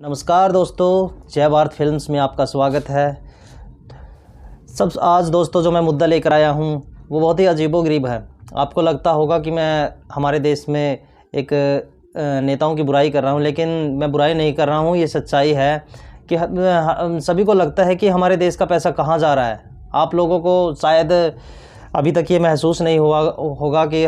नमस्कार दोस्तों, जय भारत फिल्म्स में आपका स्वागत है। आज दोस्तों जो मैं मुद्दा लेकर आया हूँ वो बहुत ही अजीबोगरीब है। आपको लगता होगा कि मैं हमारे देश में एक नेताओं की बुराई कर रहा हूँ, लेकिन मैं बुराई नहीं कर रहा हूँ। ये सच्चाई है कि सभी को लगता है कि हमारे देश का पैसा कहाँ जा रहा है। आप लोगों को शायद अभी तक ये महसूस नहीं होगा कि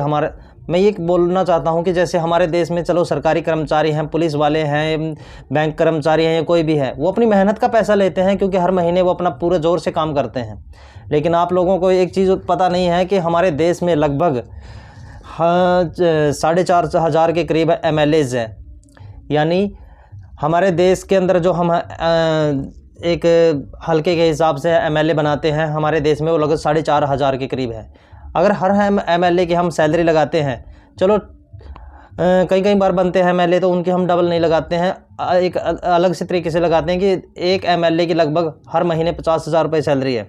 मैं ये बोलना चाहता हूँ कि जैसे हमारे देश में चलो सरकारी कर्मचारी हैं, पुलिस वाले हैं, बैंक कर्मचारी हैं या कोई भी है, वो अपनी मेहनत का पैसा लेते हैं क्योंकि हर महीने वो अपना पूरे ज़ोर से काम करते हैं। लेकिन आप लोगों को एक चीज़ पता नहीं है कि हमारे देश में लगभग 4,500 के करीब MLAs हैं। यानी हमारे देश के अंदर जो हम एक हल्के के हिसाब से MLA बनाते हैं, हमारे देश में वो लगभग 4,500 के करीब है। अगर हर MLA की हम सैलरी लगाते हैं, चलो कई बार बनते हैं MLA तो उनकी हम डबल नहीं लगाते हैं, एक अलग से तरीके से लगाते हैं कि एक MLA की लगभग हर महीने 50,000 रुपये सैलरी है।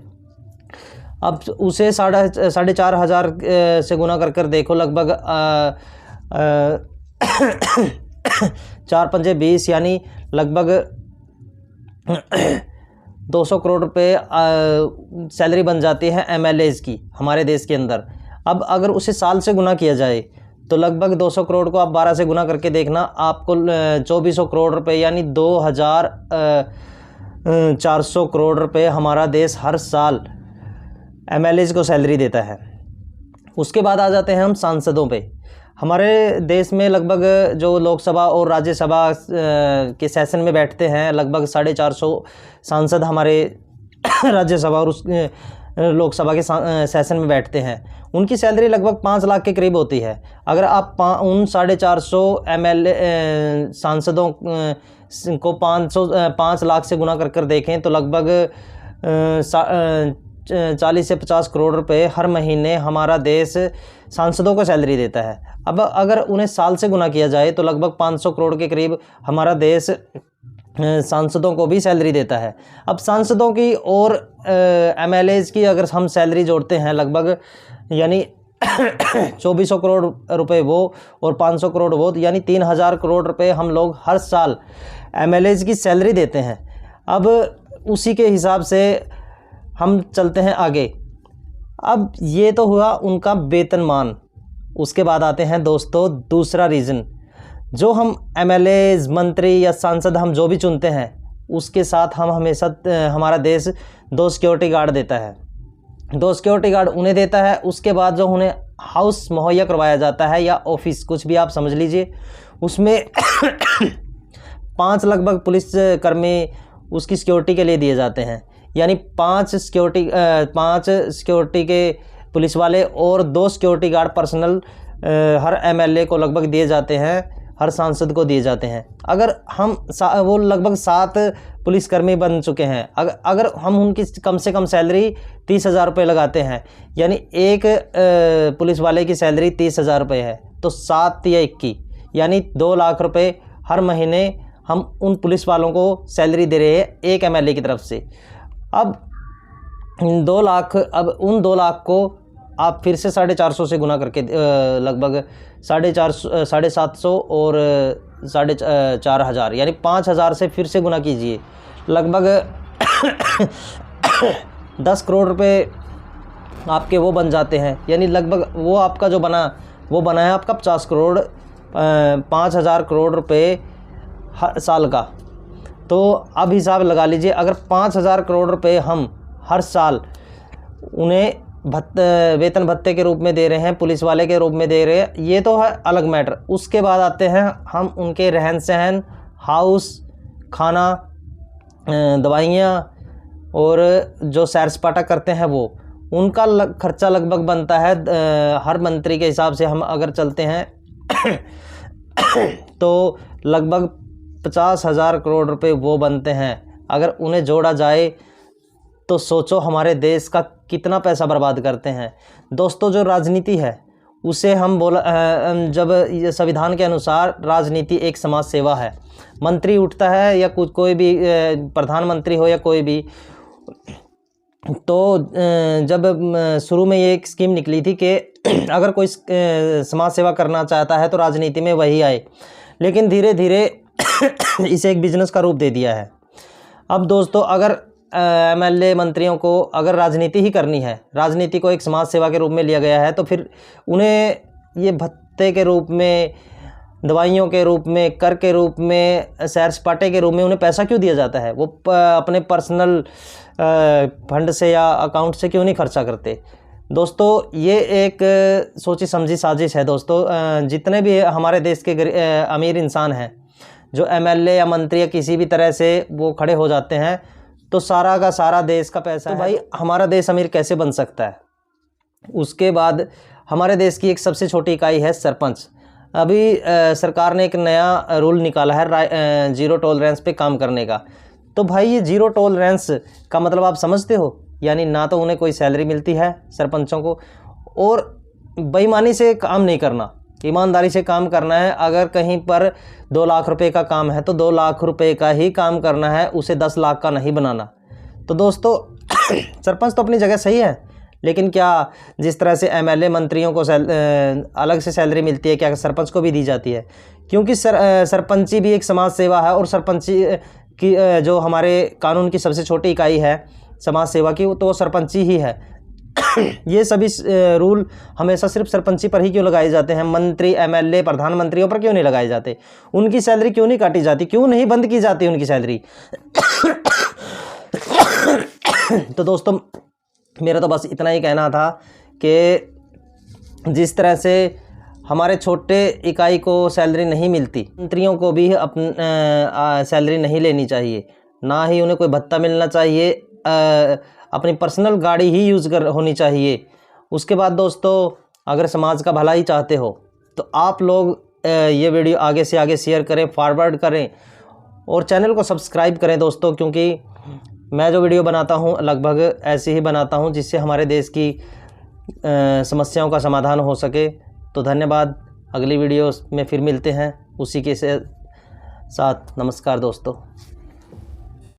अब उसे 4,500 से गुना कर देखो, लगभग 4 पंजे 20 यानी लगभग 200 करोड़ रुपए सैलरी बन जाती है MLAs की हमारे देश के अंदर। अब अगर उसे साल से गुना किया जाए तो लगभग 200 करोड़ को आप 12 से गुना करके देखना, आपको 2400 करोड़ रुपए यानी 2,400 करोड़ रुपए हमारा देश हर साल MLAs को सैलरी देता है। उसके बाद आ जाते हैं हम सांसदों पे। हमारे देश में लगभग जो लोकसभा और राज्यसभा के सेशन में बैठते हैं, लगभग 450 सांसद हमारे राज्यसभा और उस लोकसभा के सेशन में बैठते हैं। उनकी सैलरी लगभग 5 लाख के करीब होती है। अगर आप उन 450 MLA सांसदों को 5 लाख से गुना कर देखें तो लगभग 40 से 50 करोड़ रुपए हर महीने हमारा देश सांसदों को सैलरी देता है। अब अगर उन्हें साल से गुना किया जाए तो लगभग 500 करोड़ के करीब हमारा देश सांसदों को भी सैलरी देता है। अब सांसदों की और MLAs की अगर हम सैलरी जोड़ते हैं, लगभग यानी 2400 करोड़ रुपए वो और 500 करोड़ वो, यानी 3,000 करोड़ रुपए हम लोग हर साल MLAs की सैलरी देते हैं। अब उसी के हिसाब से हम चलते हैं आगे। अब ये तो हुआ उनका वेतनमान। उसके बाद आते हैं दोस्तों दूसरा रीज़न, जो हम MLAs, मंत्री या सांसद हम जो भी चुनते हैं, उसके साथ हम हमेशा हमारा देश 2 सिक्योरिटी गार्ड देता है। 2 सिक्योरिटी गार्ड उन्हें देता है। उसके बाद जो उन्हें हाउस मुहैया करवाया जाता है या ऑफिस, कुछ भी आप समझ लीजिए, उसमें 5 लगभग पुलिस कर्मी उसकी सिक्योरिटी के लिए दिए जाते हैं। यानी 5 सिक्योरिटी के पुलिस वाले और 2 सिक्योरिटी गार्ड पर्सनल हर MLA को लगभग दिए जाते हैं, हर सांसद को दिए जाते हैं। अगर हम वो लगभग 7 पुलिसकर्मी बन चुके हैं, अगर हम उनकी कम से कम सैलरी 30,000 रुपये लगाते हैं, यानी एक पुलिस वाले की सैलरी 30,000 रुपये है, तो 7 या 21 यानी 2 लाख रुपये हर महीने हम उन पुलिस वालों को सैलरी दे रहे हैं एक MLA की तरफ से। अब 2 लाख, अब उन 2 लाख को आप फिर से 450 से गुना करके लगभग 750 और 4,500 यानी 5,000 से फिर से गुना कीजिए, लगभग 10 करोड़ रुपए आपके वो बन जाते हैं। यानी लगभग वो आपका जो बना है आपका 50 करोड़ 5,000 करोड़ रुपए हर साल का। तो अब हिसाब लगा लीजिए, अगर 5,000 करोड़ रुपए हम हर साल उन्हें वेतन भत्ते के रूप में दे रहे हैं, पुलिस वाले के रूप में दे रहे हैं, ये तो है अलग मैटर। उसके बाद आते हैं हम उनके रहन सहन, हाउस, खाना, दवाइयाँ और जो सैर सपाटा करते हैं वो, उनका खर्चा लगभग बनता है हर मंत्री के हिसाब से हम अगर चलते हैं तो लगभग 50,000 करोड़ रुपए वो बनते हैं। अगर उन्हें जोड़ा जाए तो सोचो हमारे देश का कितना पैसा बर्बाद करते हैं। दोस्तों जो राजनीति है उसे हम जब संविधान के अनुसार राजनीति एक समाज सेवा है। मंत्री उठता है या कोई भी प्रधानमंत्री हो या कोई भी, तो जब शुरू में ये एक स्कीम निकली थी कि अगर कोई समाज सेवा करना चाहता है तो राजनीति में वही आए, लेकिन धीरे धीरे इसे एक बिजनेस का रूप दे दिया है। अब दोस्तों अगर एमएलए मंत्रियों को अगर राजनीति ही करनी है, राजनीति को एक समाज सेवा के रूप में लिया गया है, तो फिर उन्हें ये भत्ते के रूप में, दवाइयों के रूप में, कर के रूप में, सैर सपाटे के रूप में उन्हें पैसा क्यों दिया जाता है? वो अपने पर्सनल फंड से या अकाउंट से क्यों नहीं खर्चा करते? दोस्तों ये एक सोची समझी साजिश है। दोस्तों जितने भी हमारे देश के अमीर इंसान हैं, जो एमएलए या मंत्री या किसी भी तरह से वो खड़े हो जाते हैं, तो सारा का सारा देश का पैसा तो भाई हमारा देश अमीर कैसे बन सकता है? उसके बाद हमारे देश की एक सबसे छोटी इकाई है सरपंच। अभी सरकार ने एक नया रूल निकाला है जीरो टॉलरेंस पे काम करने का। तो भाई ये जीरो टॉलरेंस का मतलब आप समझते हो? यानी ना तो उन्हें कोई सैलरी मिलती है सरपंचों को, और बेईमानी से काम नहीं करना, ईमानदारी से काम करना है। अगर कहीं पर 2 लाख रुपए का काम है तो 2 लाख रुपए का ही काम करना है, उसे 10 लाख का नहीं बनाना। तो दोस्तों सरपंच तो अपनी जगह सही है, लेकिन क्या जिस तरह से एमएलए मंत्रियों को अलग से सैलरी मिलती है, क्या सरपंच को भी दी जाती है? क्योंकि सरपंची भी एक समाज सेवा है, और सरपंची की जो हमारे कानून की सबसे छोटी इकाई है समाज सेवा की, तो वो सरपंची ही है। ये सभी रूल हमेशा सिर्फ सरपंची पर ही क्यों लगाए जाते हैं? मंत्री, एमएलए, प्रधानमंत्रियों पर क्यों नहीं लगाए जाते? उनकी सैलरी क्यों नहीं काटी जाती? क्यों नहीं बंद की जाती उनकी सैलरी? तो दोस्तों मेरा तो बस इतना ही कहना था कि जिस तरह से हमारे छोटे इकाई को सैलरी नहीं मिलती, मंत्रियों को भी सैलरी नहीं लेनी चाहिए, ना ही उन्हें कोई भत्ता मिलना चाहिए। अपनी पर्सनल गाड़ी ही होनी चाहिए। उसके बाद दोस्तों अगर समाज का भला ही चाहते हो तो आप लोग ये वीडियो आगे से आगे शेयर करें, फॉरवर्ड करें, और चैनल को सब्सक्राइब करें दोस्तों, क्योंकि मैं जो वीडियो बनाता हूँ लगभग ऐसे ही बनाता हूँ जिससे हमारे देश की समस्याओं का समाधान हो सके। तो धन्यवाद। अगली वीडियो में फिर मिलते हैं उसी के साथ। नमस्कार दोस्तों।